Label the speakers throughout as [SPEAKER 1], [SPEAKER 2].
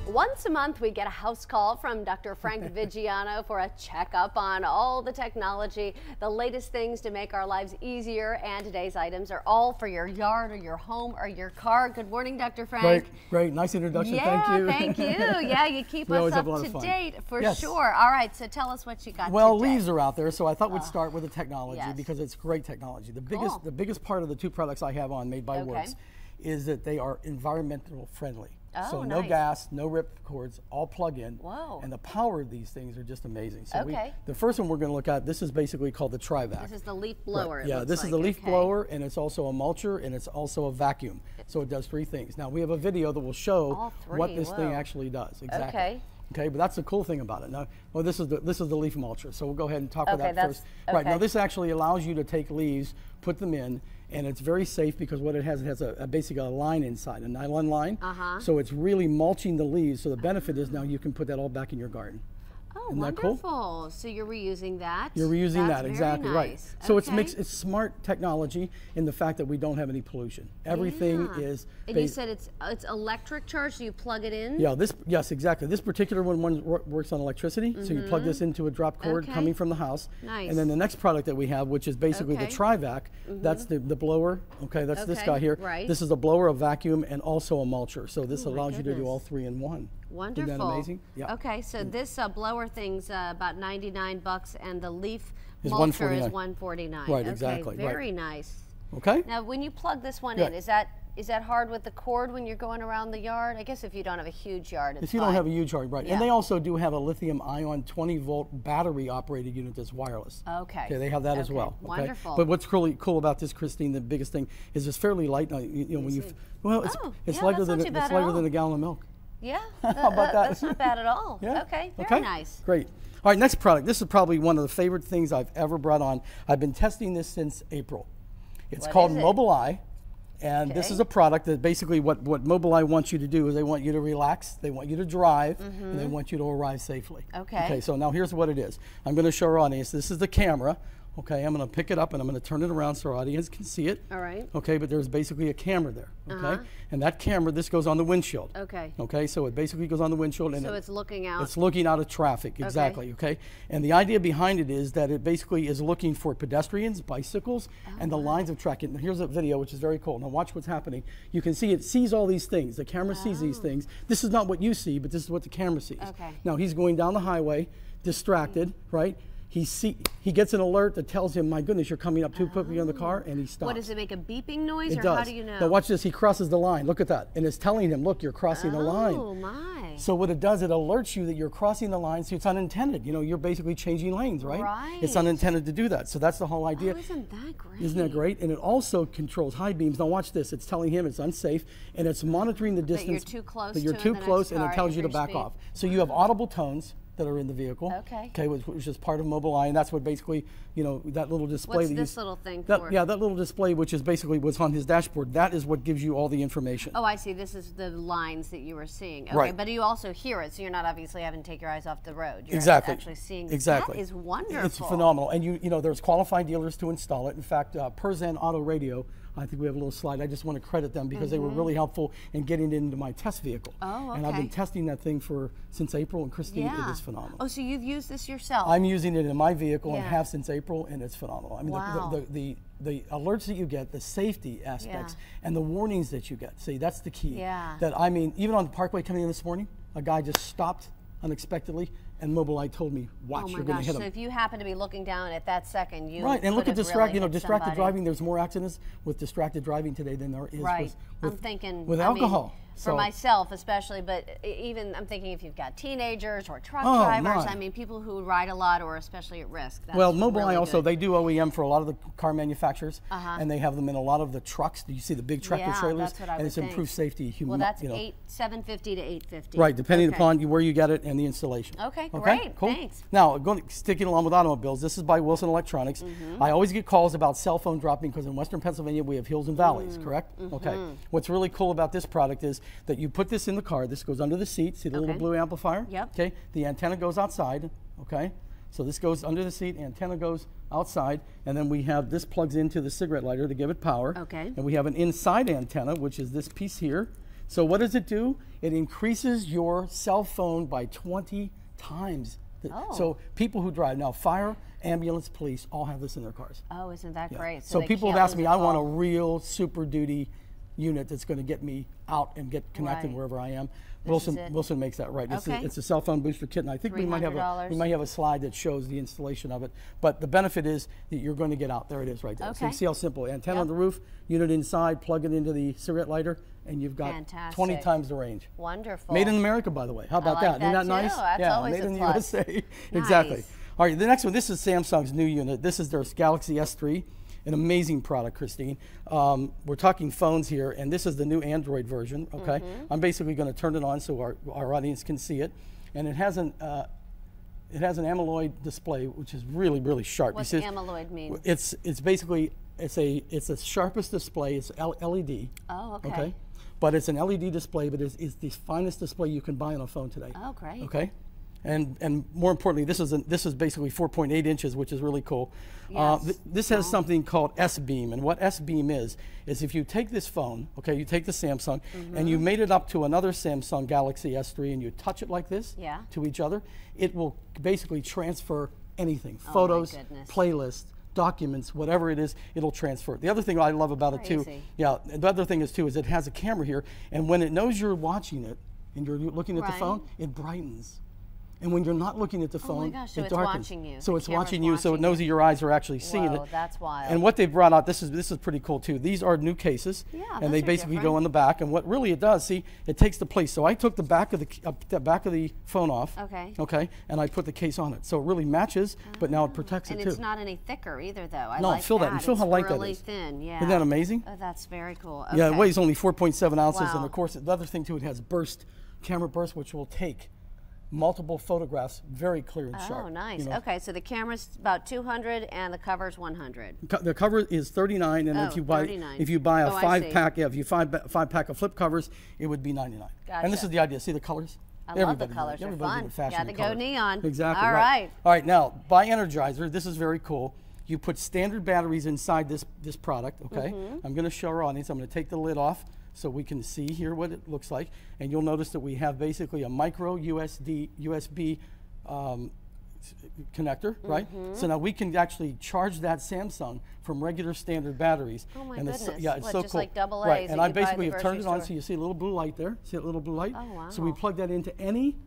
[SPEAKER 1] Once a month, we get a house call from Dr. Frank Vigiano for a checkup on all the technology, the latest things to make our lives easier, and today's items are all for your yard or your home or your car. Good morning, Dr. Frank.
[SPEAKER 2] Great. Nice introduction.
[SPEAKER 1] Yeah,
[SPEAKER 2] thank you.
[SPEAKER 1] Yeah, you keep us up to date for sure. All right, so tell us what you got
[SPEAKER 2] Well,
[SPEAKER 1] today.
[SPEAKER 2] leaves are out there, so I thought we'd start with the technology because it's great technology. The biggest part of the two products I have on, made by Worx, is that they are environmental friendly. So no gas, no rip cords, all plug in.
[SPEAKER 1] Whoa.
[SPEAKER 2] And the power of these things are just amazing. So the first one we're going to look at, this is basically called the TRI-VAC.
[SPEAKER 1] This is the leaf blower.
[SPEAKER 2] Yeah, this is the leaf blower, and it's also a mulcher, and it's also a vacuum. So it does three things. Now we have a video that will show what this thing actually does. Exactly. Okay, but that's the cool thing about it. Now, well, this is the leaf mulcher. So we'll go ahead and talk about that first. Right. Now this actually allows you to take leaves, put them in, and it's very safe because what it has basically a line inside, a nylon line. So it's really mulching the leaves. So the benefit is now you can put that all back in your garden.
[SPEAKER 1] Oh,
[SPEAKER 2] Isn't
[SPEAKER 1] wonderful.
[SPEAKER 2] that cool?
[SPEAKER 1] So you're reusing that?
[SPEAKER 2] You're reusing that, exactly, right. So
[SPEAKER 1] Okay.
[SPEAKER 2] it's smart technology in the fact that we don't have any pollution. Everything is...
[SPEAKER 1] And you said it's electric charge, so you plug it in?
[SPEAKER 2] Yeah, yes, exactly. This particular one works on electricity, so you plug this into a drop cord coming from the house.
[SPEAKER 1] Nice.
[SPEAKER 2] And then the next product that we have, which is basically the TRI-VAC, that's the blower, that's this guy here.
[SPEAKER 1] Right.
[SPEAKER 2] This is a blower, a vacuum, and also a mulcher. So this allows you to do all three in one.
[SPEAKER 1] Wonderful.
[SPEAKER 2] Isn't that amazing? Yeah.
[SPEAKER 1] Okay, so this blower thing's about $99, and the leaf
[SPEAKER 2] is
[SPEAKER 1] mulcher is $149.
[SPEAKER 2] Right, exactly.
[SPEAKER 1] Very nice.
[SPEAKER 2] Okay.
[SPEAKER 1] Now, when you plug this one in, is that hard with the cord when you're going around the yard? I guess if you don't have a huge yard, it's
[SPEAKER 2] If you don't have a huge yard, right.
[SPEAKER 1] Yeah.
[SPEAKER 2] And they also do have a lithium-ion 20-volt battery-operated unit that's wireless.
[SPEAKER 1] Okay.
[SPEAKER 2] Okay, they have that as well. Okay?
[SPEAKER 1] Wonderful.
[SPEAKER 2] But what's really cool about this, Christine, the biggest thing is it's fairly light. When it's lighter than a gallon of milk.
[SPEAKER 1] Yeah,
[SPEAKER 2] how about that?
[SPEAKER 1] That's not bad at all.
[SPEAKER 2] Yeah.
[SPEAKER 1] Okay, very nice.
[SPEAKER 2] Great. All right, next product. This is probably one of the favorite things I've ever brought on. I've been testing this since April. It's called MobileI, and this is a product that basically what MobileI wants you to do is they want you to relax, they want you to drive, and they want you to arrive safely. Okay, so now here's what it is. I'm going to show our audience. This is the camera. Okay, I'm going to pick it up and I'm going to turn it around so our audience can see it.
[SPEAKER 1] All right.
[SPEAKER 2] Okay, but there's basically a camera there. Okay, and that camera, this goes on the windshield.
[SPEAKER 1] Okay.
[SPEAKER 2] Okay, so it basically goes on the windshield and
[SPEAKER 1] it's looking out.
[SPEAKER 2] It's looking out of traffic, exactly. Okay, and the idea behind it is that it basically is looking for pedestrians, bicycles, and the lines of traffic. And here's a video which is very cool. Now watch what's happening. You can see it sees all these things. The camera sees these things. This is not what you see, but this is what the camera sees.
[SPEAKER 1] Okay.
[SPEAKER 2] Now he's going down the highway, distracted, right? He gets an alert that tells him, my goodness, you're coming up too quickly on the car, and he stops.
[SPEAKER 1] What, does it make a beeping noise,
[SPEAKER 2] it
[SPEAKER 1] or
[SPEAKER 2] does.
[SPEAKER 1] how do you know?
[SPEAKER 2] Now watch this, he crosses the line, look at that, and it's telling him, look, you're crossing the line.
[SPEAKER 1] Oh my.
[SPEAKER 2] So what it does, it alerts you that you're crossing the line, so it's unintended. You know, you're basically changing lanes, right?
[SPEAKER 1] Right.
[SPEAKER 2] It's unintended to do that, so that's the whole idea.
[SPEAKER 1] Oh, isn't that great?
[SPEAKER 2] Isn't that great? And it also controls high beams. Now watch this, it's telling him it's unsafe, and it's monitoring the distance.
[SPEAKER 1] That you're too close
[SPEAKER 2] that you're
[SPEAKER 1] to
[SPEAKER 2] too
[SPEAKER 1] the
[SPEAKER 2] close,
[SPEAKER 1] next
[SPEAKER 2] and it tells you to back off. So you have audible tones that are in the vehicle. Okay, which is part of MobileI, and that's what basically, you know, that little display.
[SPEAKER 1] What's this little thing for?
[SPEAKER 2] Yeah, that little display, which is basically what's on his dashboard, that is what gives you all the information.
[SPEAKER 1] Oh, I see. This is the lines that you were seeing. Okay,
[SPEAKER 2] right.
[SPEAKER 1] But you also hear it, so you're not obviously having to take your eyes off the road. You're actually seeing it.
[SPEAKER 2] Exactly.
[SPEAKER 1] That is wonderful.
[SPEAKER 2] It's phenomenal, and you know, there's qualified dealers to install it. In fact, Perzan Autoradio, I think we have a little slide. I just want to credit them because they were really helpful in getting it into my test vehicle. Oh, okay. And I've been testing that thing since April, and Christine, it is phenomenal.
[SPEAKER 1] Oh, so you've used this yourself?
[SPEAKER 2] I'm using it in my vehicle and have since April, and it's phenomenal. I mean, the alerts that you get, the safety aspects, and the warnings that you get. See, that's the key. That, I mean, even on the Parkway coming in this morning, a guy just stopped unexpectedly, and Mobileye told me, watch, you're going to hit him.
[SPEAKER 1] So if you happen to be looking down at that second, you
[SPEAKER 2] and look at distracted
[SPEAKER 1] driving.
[SPEAKER 2] There's more accidents with distracted driving today than there is
[SPEAKER 1] I'm thinking
[SPEAKER 2] with alcohol.
[SPEAKER 1] For myself especially, but even I'm thinking if you've got teenagers or truck drivers, I mean people who ride a lot or especially at risk.
[SPEAKER 2] Well, Mobileye also, they do OEM for a lot of the car manufacturers, and they have them in a lot of the trucks. Do you see the big tractor trailers?
[SPEAKER 1] That's what I would
[SPEAKER 2] and it's improved safety.
[SPEAKER 1] Well, that's $750 to $850.
[SPEAKER 2] Right, depending upon where you get it and the installation.
[SPEAKER 1] Okay, great,
[SPEAKER 2] cool.
[SPEAKER 1] Thanks.
[SPEAKER 2] Now, sticking along with automobiles, this is by WLSON Electronics. I always get calls about cell phone dropping because in Western Pennsylvania we have hills and valleys, correct? Okay. What's really cool about this product is that you put this in the car. This goes under the seat. See the little blue amplifier?
[SPEAKER 1] Yep.
[SPEAKER 2] Okay. The antenna goes outside. Okay. So this goes under the seat, antenna goes outside, and then we have this plugs into the cigarette lighter to give it power. Okay. And we have an inside antenna, which is this piece here, So what does it do? It increases your cell phone by 20 times.
[SPEAKER 1] Oh.
[SPEAKER 2] So people who drive, now fire, ambulance, police, all have this in their cars.
[SPEAKER 1] Oh, isn't that great?
[SPEAKER 2] So people have asked me, I want a real super duty unit that's going to get me out and get connected wherever I am. Wilson makes that right. It's a cell phone booster kit, and I think we might have a slide that shows the installation of it. But the benefit is that you're going to get out. There it is, right there. So you see how simple. Antenna on the roof, unit inside, plug it into the cigarette lighter, and you've got 20 times the range.
[SPEAKER 1] Wonderful.
[SPEAKER 2] Made in America, by the way. How about that? Isn't that nice?
[SPEAKER 1] That's
[SPEAKER 2] made in the
[SPEAKER 1] plus.
[SPEAKER 2] USA. Exactly. All right, the next one. This is Samsung's new unit. This is their Galaxy S3. An amazing product, Christine. We're talking phones here, and this is the new Android version, okay? I'm basically going to turn it on so our audience can see it. And it has an AMOLED display, which is really, really sharp.
[SPEAKER 1] What's AMOLED mean?
[SPEAKER 2] It's basically, it's the sharpest display. It's LED.
[SPEAKER 1] Oh, okay.
[SPEAKER 2] But it's an LED display, but it's the finest display you can buy on a phone today.
[SPEAKER 1] Oh, great.
[SPEAKER 2] Okay. And more importantly, this is basically 4.8 inches, which is really cool.
[SPEAKER 1] Yes.
[SPEAKER 2] This has something called S-Beam, and what S-Beam is if you take this phone, okay, you take the Samsung, and you made it up to another Samsung Galaxy S3, and you touch it like this to each other, it will basically transfer anything, photos, playlists, documents, whatever it is, it'll transfer. The other thing I love about it too, the other thing is it has a camera here, and when it knows you're watching it and you're looking at the phone, it brightens. And when you're not looking at the phone,
[SPEAKER 1] so
[SPEAKER 2] it darkens.
[SPEAKER 1] Watching you.
[SPEAKER 2] So it's watching you, so it knows that your eyes are actually seeing it.
[SPEAKER 1] That's wild.
[SPEAKER 2] And what they've brought out, this is pretty cool too. These are new cases, and they basically go in the back. And what really it does, see, it takes the place. So I took the back of the phone off. Okay. And I put the case on it, so it really matches, but now it protects it too.
[SPEAKER 1] And it's not any thicker either, though.
[SPEAKER 2] No, feel that. And feel how light that is.
[SPEAKER 1] Really thin. Yeah.
[SPEAKER 2] Isn't that amazing?
[SPEAKER 1] Oh, that's very cool.
[SPEAKER 2] Yeah, it weighs only 4.7 ounces, and of course, the other thing too, it has camera burst, which will take multiple photographs very clear and sharp.
[SPEAKER 1] Oh, nice. Okay, so the camera's about 200 and the cover's 100.
[SPEAKER 2] The cover is 39, and if you buy a 5-pack, if you five pack of flip covers, it would be 99.
[SPEAKER 1] Gotcha.
[SPEAKER 2] And this is the idea. See the colors?
[SPEAKER 1] I love the colors. They're fun. Got to go neon.
[SPEAKER 2] Exactly.
[SPEAKER 1] All right.
[SPEAKER 2] All right. Now, by Energizer, this is very cool. You put standard batteries inside this product. Okay. I'm going to show our audience. I'm going to take the lid off, so we can see here what it looks like. And you'll notice that we have basically a micro USB connector, right? So now we can actually charge that Samsung from regular standard batteries.
[SPEAKER 1] Oh my goodness.
[SPEAKER 2] It's so cool.
[SPEAKER 1] Just like AA.
[SPEAKER 2] Right, and I basically have turned it on, so you see a little blue light there. See that little blue light?
[SPEAKER 1] Oh, wow.
[SPEAKER 2] So we plug that into any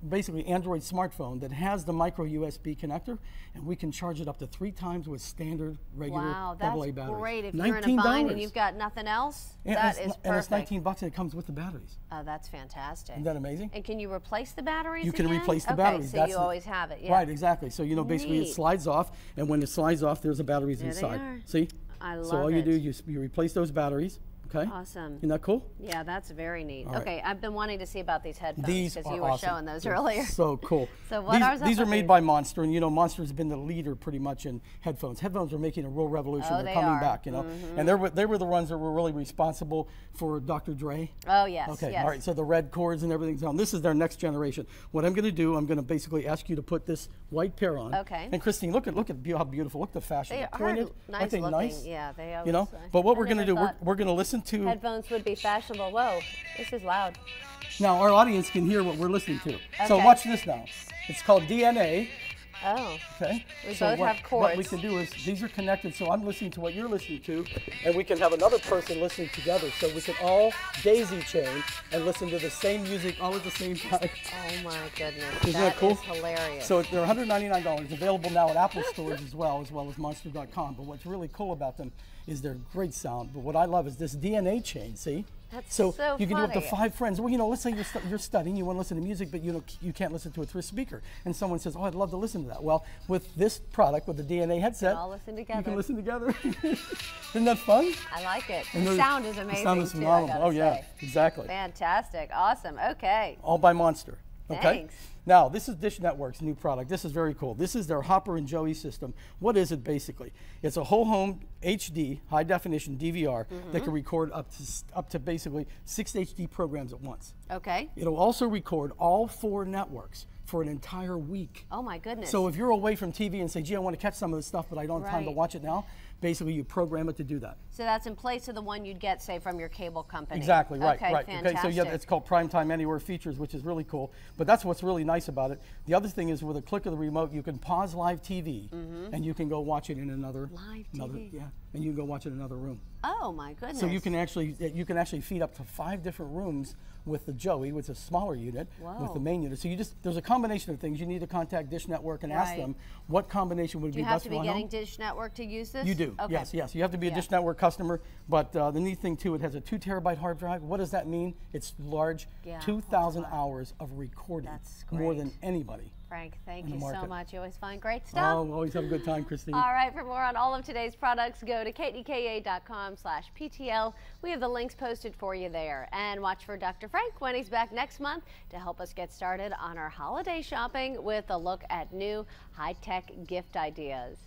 [SPEAKER 2] basically Android smartphone that has the micro USB connector, and we can charge it up to 3 times with standard regular AA batteries.
[SPEAKER 1] Wow, that's great. If you're in a bind and you've got nothing else, that is perfect.
[SPEAKER 2] And it's $19 and it comes with the batteries.
[SPEAKER 1] Oh, that's fantastic.
[SPEAKER 2] Isn't that amazing?
[SPEAKER 1] And can you replace the batteries
[SPEAKER 2] You can replace the batteries.
[SPEAKER 1] So you always have it,
[SPEAKER 2] Right, exactly. So, basically it slides off, and when it slides off, there's the batteries inside.
[SPEAKER 1] They are.
[SPEAKER 2] See?
[SPEAKER 1] I love it.
[SPEAKER 2] So all you do, you replace those batteries. Okay.
[SPEAKER 1] Awesome.
[SPEAKER 2] Isn't that cool?
[SPEAKER 1] Yeah, that's very neat.
[SPEAKER 2] All right.
[SPEAKER 1] Okay, I've been wanting to see about these headphones because you
[SPEAKER 2] were
[SPEAKER 1] showing those earlier.
[SPEAKER 2] So cool.
[SPEAKER 1] So what
[SPEAKER 2] these are made by Monster, and Monster's been the leader pretty much in headphones. Headphones are making a real revolution. They're coming back, and they were the ones that were really responsible for Dr. Dre.
[SPEAKER 1] Oh yes.
[SPEAKER 2] Okay.
[SPEAKER 1] Yes.
[SPEAKER 2] All right. So the red cords and everything's on. This is their next generation. What I'm going to do, I'm going to basically ask you to put this white pair on.
[SPEAKER 1] Okay.
[SPEAKER 2] And Christine, look at how beautiful. Look at the fashion.
[SPEAKER 1] They
[SPEAKER 2] pointed.
[SPEAKER 1] are nice
[SPEAKER 2] Aren't they
[SPEAKER 1] looking.
[SPEAKER 2] nice?
[SPEAKER 1] Yeah, they are.
[SPEAKER 2] But what we're going to do, we're going to listen to
[SPEAKER 1] headphones would be fashionable. Whoa, this is loud.
[SPEAKER 2] Now our audience can hear what we're listening to. Okay. So watch this now. It's called DNA.
[SPEAKER 1] Oh.
[SPEAKER 2] Okay.
[SPEAKER 1] We both have cords.
[SPEAKER 2] What we can do is these are connected, so I'm listening to what you're listening to, and we can have another person listening together, so we can all daisy chain and listen to the same music all at the same time.
[SPEAKER 1] Oh my goodness.
[SPEAKER 2] Isn't that cool?
[SPEAKER 1] Is hilarious.
[SPEAKER 2] So they're $199, available now at Apple stores as well as Monster.com. But what's really cool about them is their great sound. But what I love is this DNA chain. See?
[SPEAKER 1] That's
[SPEAKER 2] so you can
[SPEAKER 1] funny.
[SPEAKER 2] do up to 5 friends. Well, let's say you're studying, you want to listen to music, but you can't listen to it through a speaker. And someone says, "Oh, I'd love to listen to that." Well, with this product, with the DNA headset,
[SPEAKER 1] all listen together.
[SPEAKER 2] You can listen together. Isn't that fun?
[SPEAKER 1] I like it. The sound is amazing.
[SPEAKER 2] The sound is phenomenal.
[SPEAKER 1] Oh
[SPEAKER 2] yeah, exactly.
[SPEAKER 1] Fantastic. Awesome. Okay.
[SPEAKER 2] All by Monster. Okay.
[SPEAKER 1] Thanks.
[SPEAKER 2] Now, this is Dish Network's new product. This is very cool. This is their Hopper and Joey system. What is it basically? It's a whole home HD, high definition DVR that can record up to basically 6 HD programs at once.
[SPEAKER 1] Okay.
[SPEAKER 2] It'll also record all 4 networks for an entire week.
[SPEAKER 1] Oh my goodness.
[SPEAKER 2] So if you're away from TV and say, gee, I want to catch some of this stuff, but I don't have time to watch it now, basically you program it to do that.
[SPEAKER 1] So that's in place of the one you'd get, say, from your cable company.
[SPEAKER 2] Exactly, right,
[SPEAKER 1] okay,
[SPEAKER 2] right.
[SPEAKER 1] Fantastic.
[SPEAKER 2] Okay, so yeah, it's called Primetime Anywhere Features, which is really cool. But that's what's really nice about it. The other thing is with a click of the remote, you can pause live TV, and you can go watch it in another yeah, and you can go watch it in another room.
[SPEAKER 1] Oh my goodness!
[SPEAKER 2] So you can actually feed up to 5 different rooms with the Joey, which is a smaller unit, with the main unit. So there's a combination of things. You need to contact Dish Network and ask them what combination would be best for
[SPEAKER 1] Do you have to be getting Dish Network to use this?
[SPEAKER 2] You do. Okay. Yes. You have to be a Dish Network customer. But the neat thing too, it has a 2 terabyte hard drive. What does that mean? It's large. 2,000 hours of recording. That's great. More than anybody.
[SPEAKER 1] Frank, thank you so much. You always find great stuff.
[SPEAKER 2] Oh, always have a good time, Christine.
[SPEAKER 1] All right, for more on all of today's products, go to kdka.com/PTL. We have the links posted for you there. And watch for Dr. Frank when he's back next month to help us get started on our holiday shopping with a look at new high-tech gift ideas.